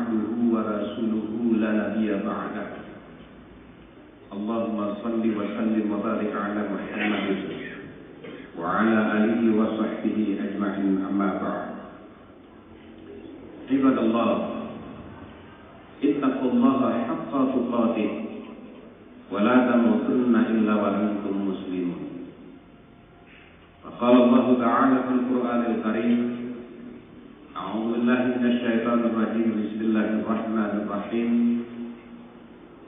abduhu wa rasuluhu la nabiyya ba'dah. Allahumma salli wa sallim wa barik ala Muhammadin wa ala alihi wa sahbihi ajma'in, amma ba'd. Ibadallah, ittaqullaha haqqa tuqatih wa la tamutunna illa wa antum muslimun. Qala Allah ta'ala fil Qur'anil Karim, a'udzu billahi minasy syaithanir rajim, bismillahir rahmanir rahim.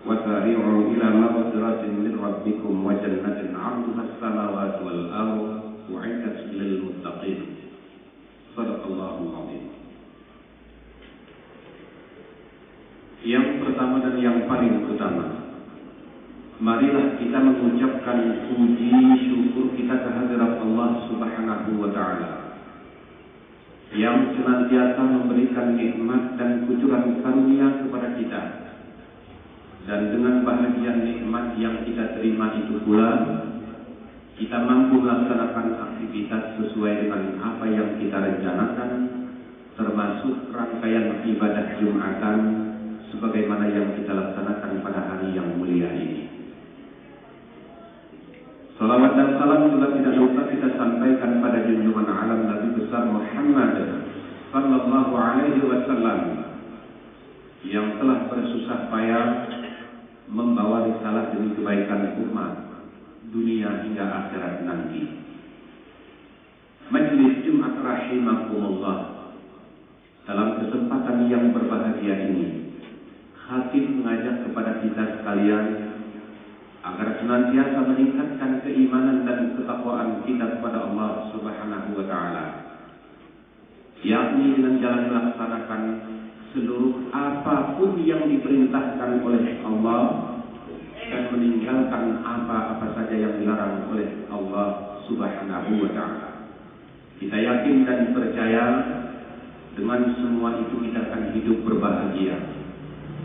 وَسَارِعُوا إِلَى مَغْفِرَةٍ مِنْ رَبِّكُمْ وَجَنَّةٍ عَرْضُهَا السَّمَاوَاتُ وَالْأَرْضُ أُعِدَّتْ لِلْمُتَّقِينَ. Shadaqallahul Azim. Yang pertama dan yang paling utama, marilah kita mengucapkan puji syukur kita kehadirat Allah Subhanahu wa Ta'ala yang senantiasa memberikan nikmat dan kucuran karunia kepada kita. Dan dengan bahagian nikmat yang kita terima itu pula, kita mampu melaksanakan aktivitas sesuai dengan apa yang kita rencanakan, termasuk rangkaian ibadah Jumatan sebagaimana yang kita laksanakan pada hari yang mulia ini. Salawat dan salam juga tidak lupa kita sampaikan pada junjungan alam Nabi besar Muhammad sallallahu alaihi wasallam yang telah bersusah payah membawa risalah demi kebaikan umat dunia hingga akhirat nanti. Majelis Jumat rahimakumullah, dalam kesempatan yang berbahagia ini, khatib mengajak kepada kita sekalian agar senantiasa meningkatkan keimanan dan ketakwaan kita kepada Allah Subhanahu wa Ta'ala, yakni dengan jalan melaksanakan seluruh apapun yang diperintahkan oleh Allah dan meninggalkan apa-apa saja yang dilarang oleh Allah Subhanahu wa Ta'ala. Kita yakin dan percaya dengan semua itu kita akan hidup berbahagia,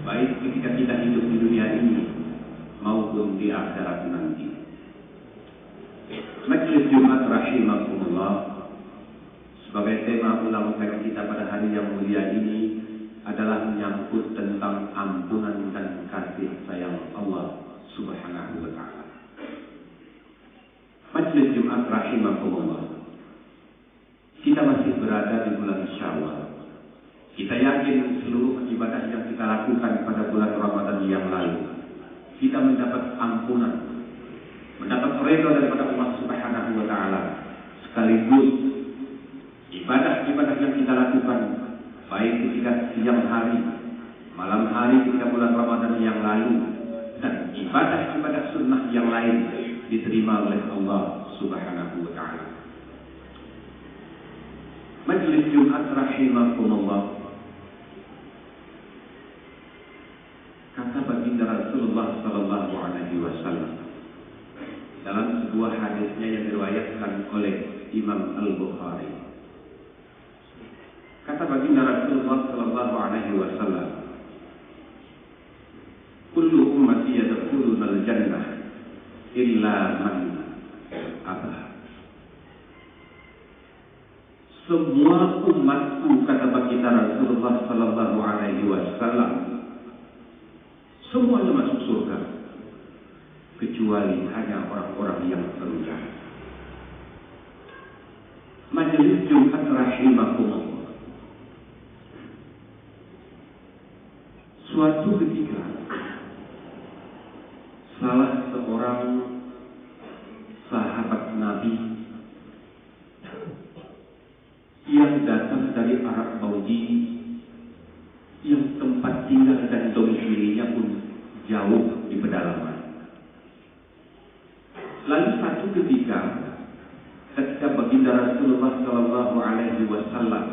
baik ketika kita hidup di dunia ini maupun di akhirat nanti. Majelis Jumat rahimakumullah, sebagai tema ulang kaji kita pada hari yang mulia ini adalah menyangkut tentang ampunan dan kasih sayang Allah Subhanahu wa Ta'ala. Majelis Jumat rahimakumullah, kita masih berada di bulan Syawal. Kita yakin seluruh ibadah yang kita lakukan pada bulan Ramadan yang lalu, kita mendapat ampunan, mendapat ridha daripada Allah Subhanahu wa Ta'ala. Sekaligus ibadah-ibadah yang kita lakukan baik ketika siang hari, malam hari ketika bulan Ramadan yang lalu, dan ibadah-ibadah sunnah yang lain diterima oleh Allah Subhanahu wa Ta'ala. Majelis Jumat rahimakumullah, kata baginda Rasulullah sallallahu alaihi wasallam dalam sebuah hadisnya yang diriwayatkan oleh Imam Al-Bukhari. Kata baginda Rasulullah sallallahu alaihi wasallam, kullu ummati yadkhuluna al-jannah illa man aba. Semua umatku, kata baginda Rasulullah sallallahu alaihi wasallam, semuanya masuk surga kecuali hanya orang-orang yang enggan. Majelis Jumat rahimakumullah, suatu ketika salah seorang sahabat Nabi yang datang dari Arab Saudi, yang tempat tinggal dan domisilinya pun jauh di pedalaman. Lalu satu ketika baginda Rasulullah sallallahu alaihi wasallam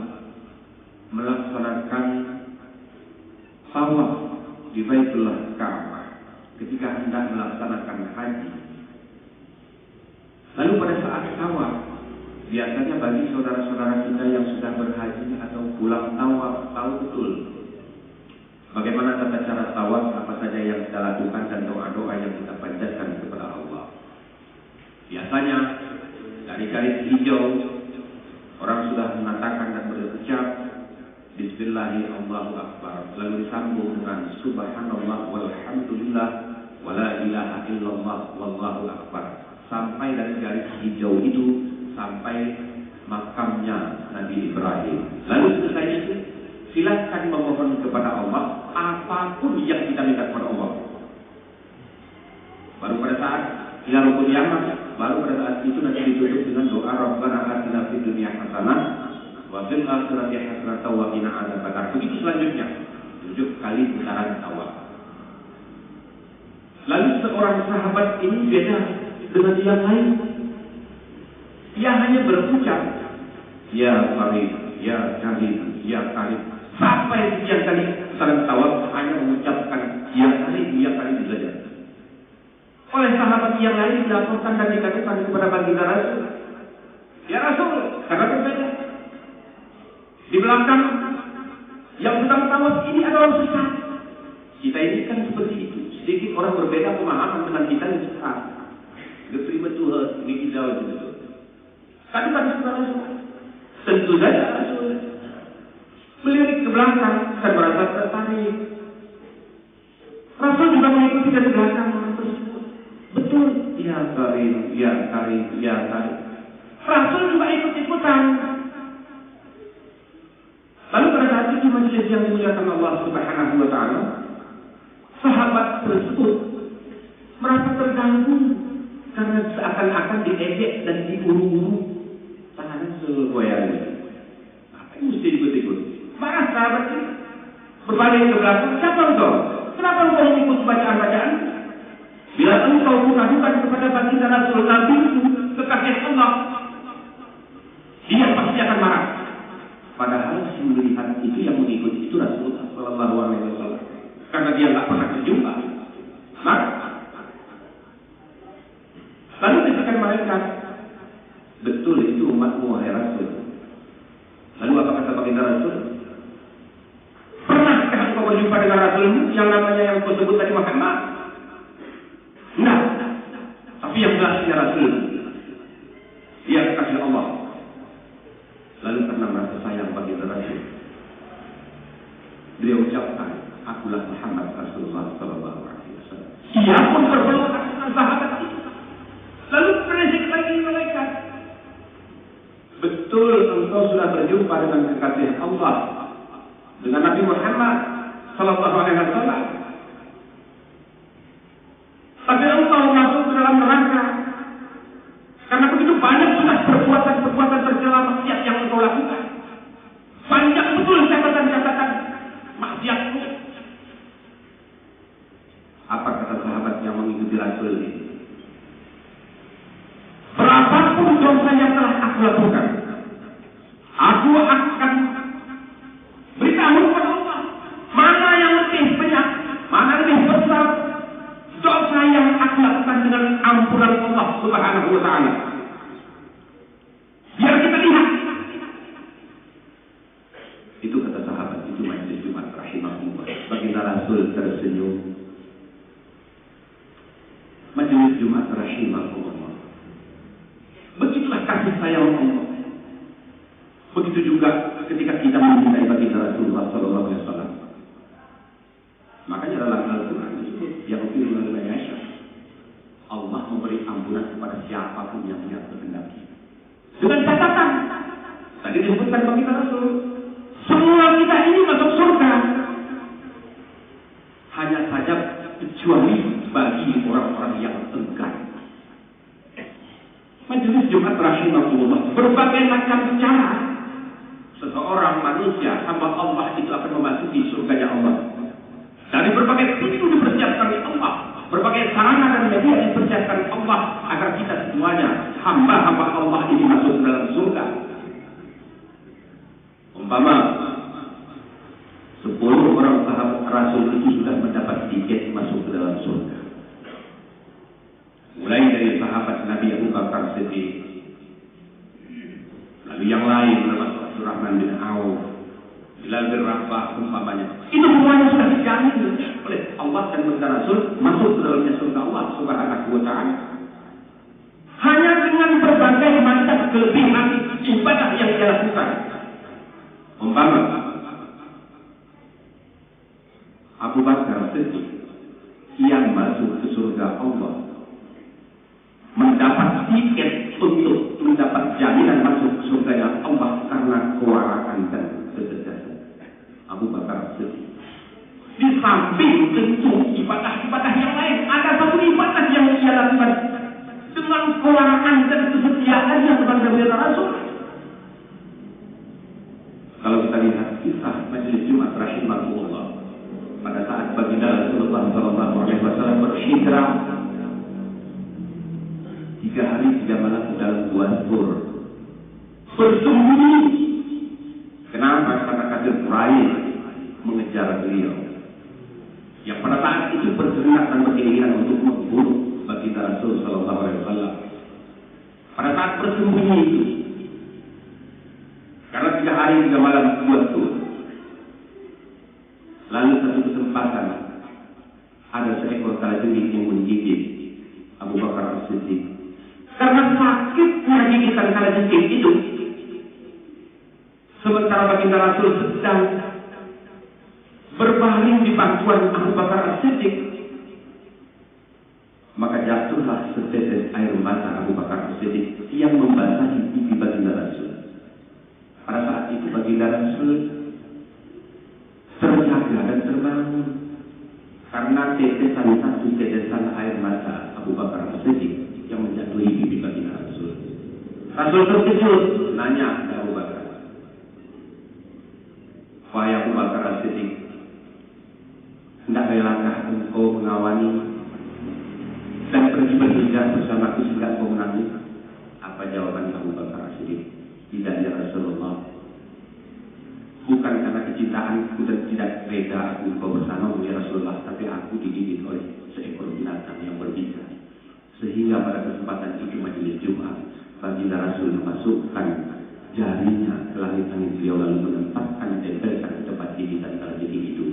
melaksanakan tawaf di Baitullah Ka'bah ketika hendak melaksanakan haji. Lalu pada saat tawaf, biasanya bagi saudara-saudara kita yang sudah berhaji atau pulang tawaf tahu betul bagaimana tata cara tawaf, apa saja yang kita lakukan dan doa-doa yang kita panjatkan kepada Allah. Biasanya dari garis hijau orang sudah mengatakan dan berucap Bismillah Bismillahi Allahu Akbar, lalu disambung dengan Subhanallah walhamdulillah wala ilaha illallah wallahu akbar, sampai dari garis hijau itu sampai makamnya Nabi Ibrahim. Lalu selesai itu silakan memohon kepada Allah apapun yang kita minta kepada Allah. Baru pada saat ila rukun yaman, baru pada saat itu nanti ditutup dengan doa Rabbana atina fid dunya hasanah wa fil akhirati hasanah wa qina adzabannar. Begitu selanjutnya 7 kali putaran awal. Lalu seorang sahabat ini beda dengan yang lain. Ia hanya berucap ya Karim, ya Karim, ya Karim, sampai sekian kali putaran awal hanya mengucapkan ya Karim, ya Karim saja. Oleh sahabat yang lain dilaporkan dan dikatakan kepada baginda Rasul, ya Rasul, karena berbeda. Di belakang yang sedang tawaf ini adalah sesat. Kita ini kan seperti itu. Sedikit orang berbeda pemahaman dengan kita yang sesat. Terima Tuhan, ini kita begitu. Tadi Rasul, tentu saja Rasul melirik ke belakang dan merasa tertarik. Rasul juga mengikuti dari belakang tersebut. Betul, ya Karim, ya Karim, ya Karim. Rasul juga ikut-ikutan. Lalu pada saat itu majelis yang dimuliakan Allah Subhanahu wa Ta'ala, sahabat tersebut merasa terganggu karena seakan-akan diejek dan diburu-buru. Tangan segoyang. Apa yang mesti ikut-ikut? Marah sahabat ini. Berbalik ke belakang, siapa engkau? Kenapa engkau ikut bacaan-bacaan? Bila engkau mengadukan kepada baginda Rasul Nabi kekasih Allah, dia pasti akan marah. Padahal si melihat itu yang mengikuti itu Rasulullah Sallallahu Alaihi Wasallam, karena dia nggak pernah berjumpa. Marah. Lalu dikatakan malaikat, betul itu umatmu wahai Rasul. Lalu apa kata baginda Rasul? Pernahkah engkau berjumpa dengan Rasulmu yang namanya yang kau sebut tadi Muhammad? Nah, tapi yang jelasnya Rasul, dia kekasih Allah. Lalu karena merasa sayang bagi Rasul, beliau ucapkan, akulah Muhammad Rasulullah Sallallahu Alaihi Wasallam. Ia pun berpelukan dengan sahabat itu. Lalu berisik lagi malaikat, betul engkau sudah berjumpa dengan kekasih Allah, dengan Nabi Muhammad Sallallahu Alaihi Wasallam. Tapi engkau masuk ke dalam neraka karena begitu banyak sudah perbuatan tercela maksiat yang engkau lakukan. Banyak betul catatan-catatan maksiatmu. Apa kata sahabat yang mengikuti Rasul ini? Berapapun dosa yang telah aku lakukan, aku akan beritahu kepada Allah mana yang lebih banyak, mana lebih besar dosa yang aku lakukan dengan ampunan Allah Subhanahu wa Ta'ala. Biar kita lihat. Itu kata sahabat, itu majelis Jumat rahimahullah. Baginda Rasul tersenyum. Majelis Jumat rahimahullah. Begitulah kasih sayang Allah. Begitu juga ketika kita mencintai baginda Rasulullah Sallallahu Alaihi Wasallam. Makanya dalam Al-Quran disebut yaghfiru liman yasha. Allah memberi ampunan kepada siapapun yang dia kehendaki. Dengan catatan tadi disebutkan baginda Rasul, semua kita ini masuk surga. Hanya saja kecuali bagi orang-orang yang enggan. Majelis Jumat rahimahullah, berbagai macam cara seseorang manusia hamba Allah itu akan memasuki surganya Allah. Dari berbagai pintu dipersiapkan Allah, berbagai sarana dan media dipersiapkan Allah agar kita semuanya hamba-hamba Allah ini masuk ke dalam surga. Umpama 10 orang sahabat Rasul itu sudah mendapat tiket masuk ke dalam surga. Mulai dari sahabat Nabi Abu Bakar Siddiq, lalu yang lain termasuk Abdurrahman bin Auf, Bilal bin Rabah umpamanya. Itu semuanya sudah dijamin oleh Allah dan baginda Rasul masuk ke dalamnya surga Allah Subhanahu wa Ta'ala. Hanya dengan berbagai macam kelebihan ibadah yang dia lakukan. Umpama Abu Bakar Siddiq yang masuk ke surga Allah, mendapat tiket untuk mendapat jaminan masuk ke surga Allah karena kewaraan dan kecerdasan. Abu Bakar Siddiq. Di samping tentu ibadah-ibadah yang lain, ada satu ibadah yang ia lakukan dengan kewaraan dan kesetiaannya kepada Rasul. Kalau kita lihat kisah Majelis Jumat rahimahullah, pada saat baginda Rasulullah SAW berhijrah 3 hari 3 malam di dalam gua Tur, bersembunyi. Kenapa? Karena kafir Quraisy mengejar beliau, yang pada saat itu berteriak dan berkeinginan untuk membunuh baginda Rasul SAW. Pada saat bersembunyi itu, karena 3 hari 3 malam gua Tur, lalu satu kesempatan ada seekor kalajengking yang menggigit Abu Bakar As-Siddiq. Karena sakitnya gigitan kalajengking itu, sementara baginda Rasul sedang berbaring di pangkuan Abu Bakar As-Siddiq, maka jatuhlah setetes air mata Abu Bakar As-Siddiq yang membasahi pipi baginda Rasul. Pada saat itu baginda Rasul terjaga dan terbangun karena tetesan air mata Abu Bakar As-Siddiq yang menjatuhi pipi baginda Rasul. Rasul terkejut, nanya ke Abu Bakar, "Wahai Abu Bakar As-Siddiq, hendak relakah engkau mengawani dan pergi berhijrah bersamaku sehingga engkau menangis?" Apa jawaban Abu Bakar As-Siddiq? "Tidak ya Rasulullah, bukan karena kecintaanku dan tidak reda aku engkau bersamamu ya Rasulullah, tapi aku digigit oleh seekor binatang yang berbisa." Sehingga pada kesempatan itu majelis Jumat, baginda Rasul memasukkan jarinya ke langit-langit beliau, lalu menempatkan tempelkan ke tempat gigitan kalajengking itu.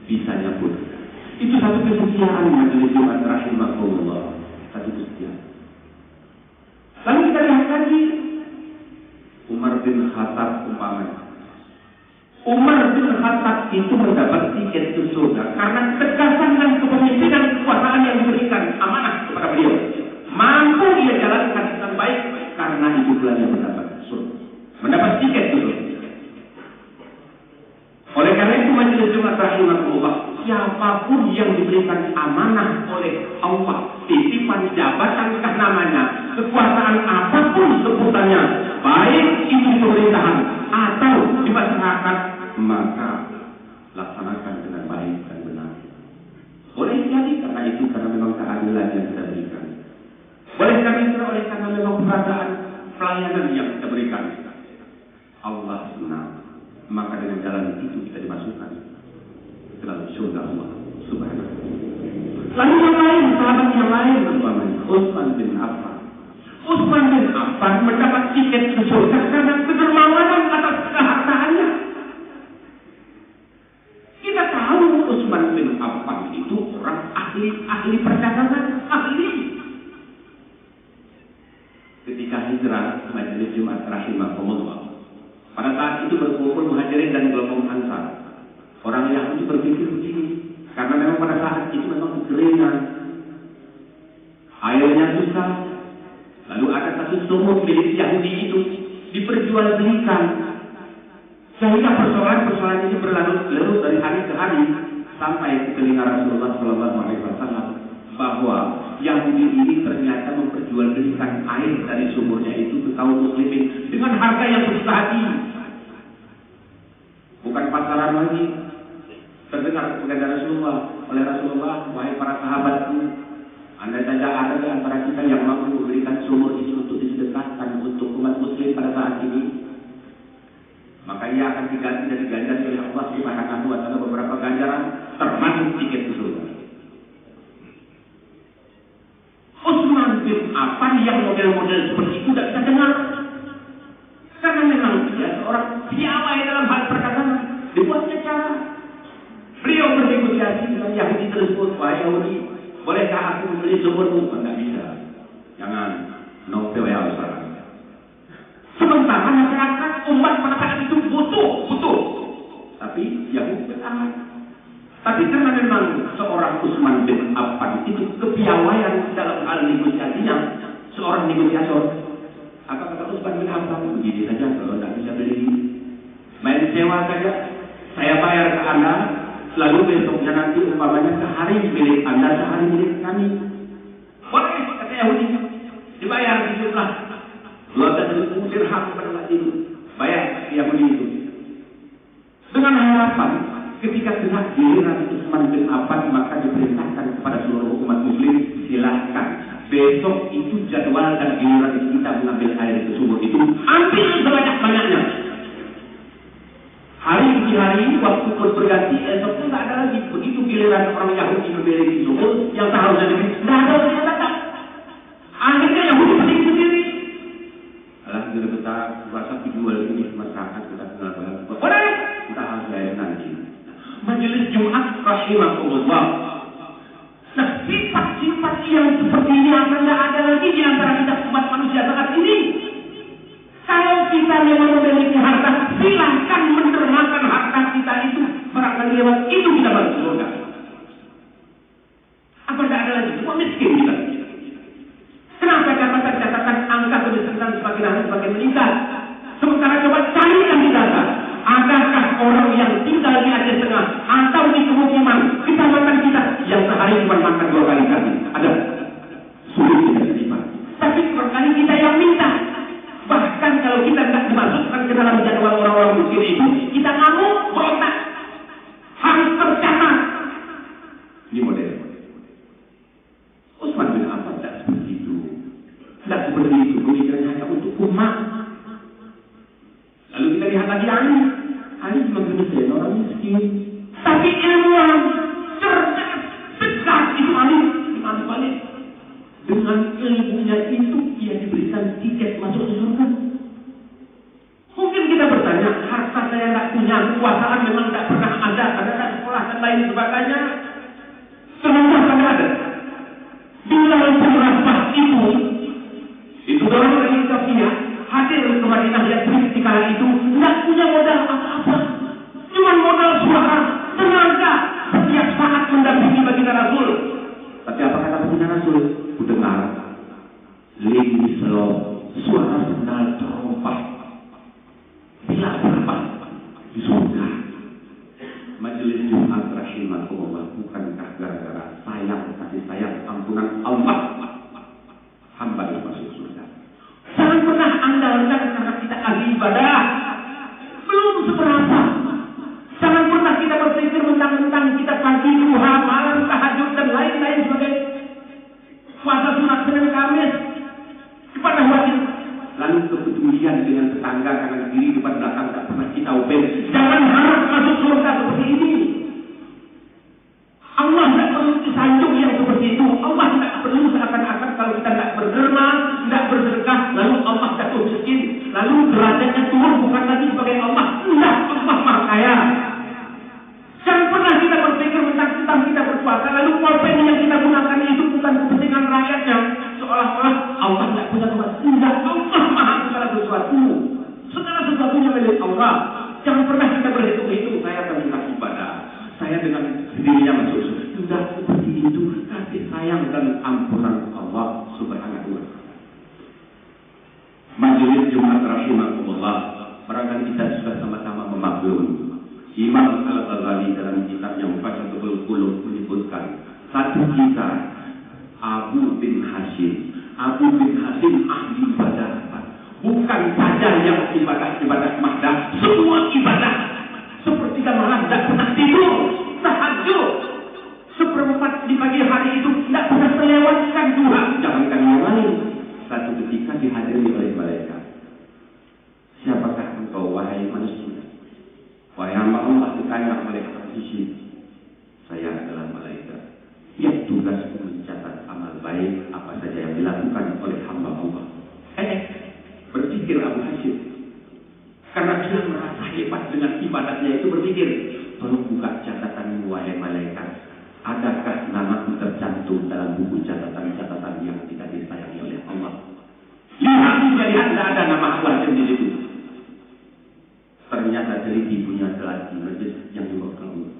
Bisanya pun itu satu kesetiaan majelis Jumat rahimahullah, satu kesetiaan. Lalu kita lihat lagi Umar bin Khattab umpamanya. Umar bin Khattab itu mendapat tiket ke surga karena ketegasan dan kepemimpinan kekuasaan yang diberikan amanah kepada beliau. Mampu ia jalankan dengan baik, karena itu pula yang mendapat surga, mendapat tiket ke surga. Oleh karena itu majelis Jumat rahimahullah, siapapun yang diberikan amanah oleh Allah, titipan jabatan kah namanya, kekuasaan apapun sebutannya, baik itu di pemerintahan atau di masyarakat, maka laksanakan dengan baik dan benar. Boleh jadi karena itu, karena memang keadilan yang kita berikan. Boleh karena memang perasaan pelayanan yang kita berikan. Allah senang, maka dengan jalan itu kita dimasukkan ke dalam surga Allah Subhanahu. Lalu yang lain, sahabat yang lain, umpamanya Utsman bin Affan. Utsman bin Affan mendapat tiket ke surga karena kedermawanan atas kehartaannya. Kita tahu Utsman bin Affan itu orang ahli perdagangan, ahli. Ketika hijrah majelis Jumat rahimahullah, pada saat itu berkumpul Muhajirin dan kelompok Ansar. Orang Yahudi berpikir begini, karena memang pada saat itu memang kekeringan, airnya susah. Lalu ada satu sumur milik Yahudi itu diperjualbelikan, sehingga persoalan-persoalan ini berlarut dari hari ke hari sampai ke telinga Rasulullah SAW bahwa Yahudi ini ternyata memperjualbelikan air dari sumurnya itu ke kaum muslimin dengan harga yang besar hati. Bukan pasaran lagi. Terdengar kepada Rasulullah, oleh Rasulullah, "Wahai para sahabatku, andai saja ada di antara kita yang mampu memberikan sumur ini untuk disedekahkan untuk umat muslim pada saat ini, maka ia akan diganti dari ganjaran oleh Allah Subhanahu wa taala beberapa ganjaran, termasuk tiket ke surga." Utsman bin Affan yang model-model seperti itu tidak kita dengar, karena memang dia seorang piawai dalam hal perkataan. Dibuatnya cara beliau bernegosiasi dengan Yahudi tersebut. "Wahai Yahudi, bolehkah aku membeli sumurmu?" "Tidak bisa, jangan, novel yang besar." Sementara masyarakat umat pada saat itu butuh, tapi Yahudi bertahan. Tapi karena memang seorang Utsman bin Affan itu kepiawaian dalam hal negosiasinya, seorang negosiator. Apa kata Utsman bin Affan? Begini saja, kalau tidak bisa beli, main sewa saja. Saya bayar ke Anda, lalu besoknya nanti umpamanya sehari milik Anda, sehari milik kami. Boleh, kata Yahudi. Dibayar sejumlah 12.000 dirham pada waktu itu. Bayar Yahudi itu. Dengan harapan ketika kena giliran Utsman bin Affan, maka diperintahkan kepada seluruh umat muslim, silahkan besok itu jadwal dan giliran kita mengambil air ke sumur itu, ambil sebanyak-banyaknya. Hari demi hari, waktu pun berganti, esok pun tak ada lagi. Begitu giliran orang Yahudi memiliki sumur yang seharusnya diberi, tidak ada yang datang. Akhirnya Yahudi berdiri sendiri. Alhamdulillah, kita merasa dijual ini masyarakat kita kenal banget. Boleh, kita harus bayar nanti. Majelis Jumat rahimahullah. Nah, sifat-sifat yang seperti ini akan tidak ada lagi di antara kita umat manusia saat ini. Kalau kita memang memiliki harta, silahkan mendermakan harta kita itu. Barangkali lewat itu kita masuk surga. Apa tidak ada lagi? Semua miskin kita. Kenapa catatan angka kemiskinan semakin hari semakin meningkat? Sementara coba cari yang di data. Adakah orang yang tinggal di Aceh Tengah atau di pemukiman kecamatan kita yang sehari cuma makan 2 kali nasi? Ada? Sulit kita terima. Tapi berkali kita yang minta. Bahkan kalau kita tidak dimasukkan ke dalam jadwal orang-orang miskin itu, kita ngamuk, berontak. Harus tercatat. Ini model. Utsman bin Affan tidak seperti itu. Tidak seperti itu. Pemikirannya hanya untuk umat. Lalu kita lihat lagi Ali cuma menyelesaikan orang miskin. Tapi ilmuwan, cerdas, tegas itu Ali. Imam Malik. Dengan ilmunya itu ia diberikan tiket masuk ke surga. Mungkin kita bertanya, harta saya tidak punya, kekuasaan memang tidak pernah ada sekolah dan lain sebagainya. Semuanya tidak ada. Bila berapa itu orang dari Ethiopia hadir ke Madinah yang ketika itu tidak punya modal apa-apa, cuma modal suara, tenaga, setiap saat mendampingi baginda Rasul. Tapi apa kata baginda Rasul? Kudengar, lini selo, suara sendal terompah, bila berapa di surga. Majelis Jumat rahimahullah, bukankah gara-gara kasih sayang, ampunan Allah, hamba yang masuk surga. Jangan pernah andalkan karena kita ahli ibadah, belum seberapa. Jangan pernah kita berpikir mentang-mentang kita pagi, duha, malam, tahajud dan lain-lain sebagainya. Puasa sunat Senin Kamis kepada wajib. Lalu kepedulian dengan tetangga kanan kiri depan belakang tak pernah kita ubah. Jangan harap masuk surga seperti ini. Allah tidak perlu disanjung yang seperti itu. Allah tidak perlu seakan-akan kalau kita tidak berderma, tidak bersedekah, lalu Allah jatuh miskin, lalu derajatnya turun bukan lagi sebagai Allah. Tidak, Allah Maha Kaya. Jangan pernah kita berpikir tentang kita berpuasa, lalu pulpen yang kita gunakan itu bukan kepentingan rakyatnya. Seolah-olah Allah tidak punya tempat. Tidak, Allah Maha segala sesuatu. Segala sesuatunya milik Allah. Jangan pernah kita berhitung itu. Saya akan sudah ibadah. Saya dengan sendirinya masuk surga. Tidak seperti itu. Kasih sayang dan ampunan Allah Subhanahu wa Ta'ala. Majelis Jumat rahimahullah, barangkali kita sudah sama-sama memaklumi. Imam Al-Ghazali dalam kitabnya Mufassalatul Qulub menyebutkan satu kita Abu bin Hashim ahli ibadah, bukan saja yang ibadah mahdah, semua ibadah. Sepertiga malam tidak pernah tidur, tahajud. Seperempat di pagi hari itu tidak pernah terlewatkan duha. Jangankan yang lain. Satu ketika dihadiri oleh malaikat. Siapakah engkau wahai manusia? Wahai hamba Allah, ditanya malaikat sisi. Saya adalah malaikat yang tugasku mencatat amal baik apa saja yang dilakukan oleh hamba Allah. Berpikir Abu Hashim. Karena dia merasa hebat dengan ibadahnya itu, berpikir, tolong buka catatan wahai malaikat. Adakah namaku tercantum dalam buku catatan-catatan yang tidak disayangi oleh Allah? Lihat, tidak ada nama Allah di situ. Ternyata teliti punya telati majlis yang dibawa keluar.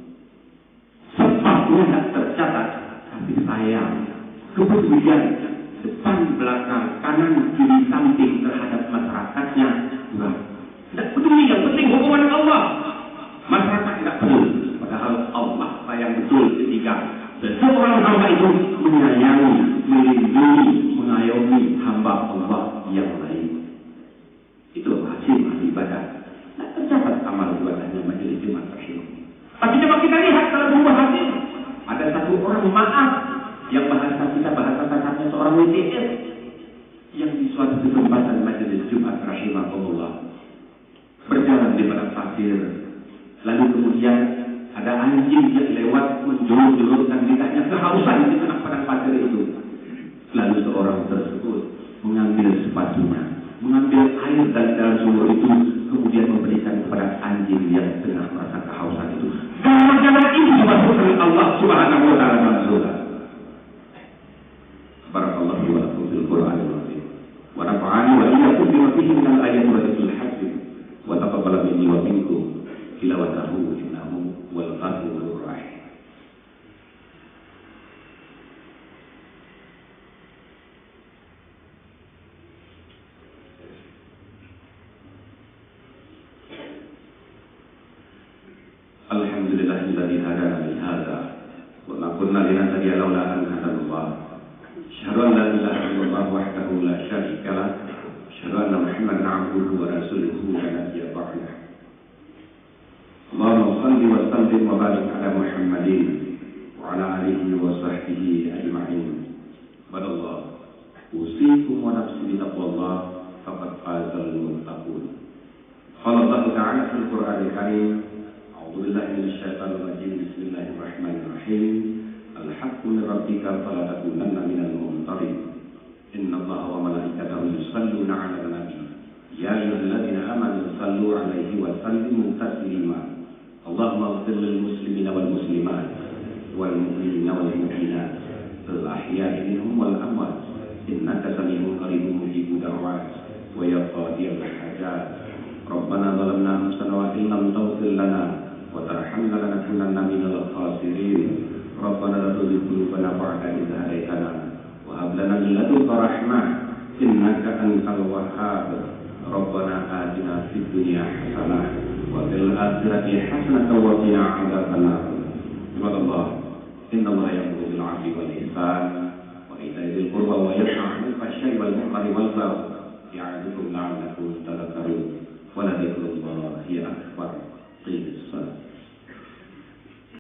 kepedulian depan, belakang, kanan, kiri, samping terhadap masyarakatnya kurang. Tidak peduli, yang penting hukuman Allah. Masyarakat tidak peduli. Padahal Allah sayang betul ketika seseorang hamba itu menyayangi, melindungi, mengayomi hamba Allah yang lain. Itu hasil ibadah. Nah, tercatat amal ibadahnya majelis Jumat Rahim. Tapi coba kita lihat dalam buah hati. Ada satu orang maaf yang bahasa kita bahasa kasarnya seorang WTS yang di suatu kesempatan majelis Jumat Rahimahullah berjalan di padang pasir, lalu kemudian ada anjing yang lewat menjulur-julurkan lidahnya kehausan di tengah padang pasir itu. Lalu seorang tersebut mengambil sepatunya, mengambil air dari dalam sumur itu, kemudian memberikan kepada anjing yang tengah merasa kehausan itu. Jangan ini dimasukkan Allah Subhanahu wa taala dalam surga. Barakallahu wa lakum fil Qur'anil azim. Wa nafa'ani wa iyyakum bima fihi min al-ayati wa dhikril hakim. Wa taqabbal minni wa minkum tilawatahu innahu wal ghafurur rahim. Alhamdulillahilladzi hadana li hadza wa ma kunna linahtadiya laula an hadana. Asyhadu an la ilaha illallah wahdahu la syarika lah. Asyhadu anna Muhammadan 'abduhu wa rasuluhu la nabiyya ba'dah. Allahumma shalli wa sallim wa barik ala Muhammadin wa ala alihi wa sahbihi ajma'in. Badallah. Usikum wa nafsi bi taqwallah faqad fazal muttaqun. Qala Allah ta'ala fil Qur'anil Karim. A'udzu billahi minasyaitonir rajim. Bismillahirrahmanirrahim. Al-haqqu min rabbika fala takunanna minal mumtarin. Innallaha wa malaikatahu yusholluna 'alan nabi. Ya ayyuhalladzina amanu shallu 'alaihi wa sallimu taslima. Allahumma ighfir lil muslimina wal muslimat wal mu'minina wal mu'minat al ahya'i minhum wal amwat innaka sami'un qaribun mujibud da'wat wa ya qadiyal hajat. Rabbana zalamna anfusana wa in lam taghfir lana wa tarhamna lanakunanna minal khasirin. Rabbana la tuzigh qulubana ba'da idh hadaytana wa hab lana min ladunka rahmah innaka antal wahhab. Rabbana atina fid dunya hasanah wa fil akhirati hasanatan wa qina adzabannar. Ibadallah, innallaha ya'muru bil 'adli wal ihsan wa ita'i dzil qurba wa yanha 'anil fahsya'i wal munkari wal baghi ya'idukum la'allakum tadhakkarun. Wa la dzikrullahi akbar.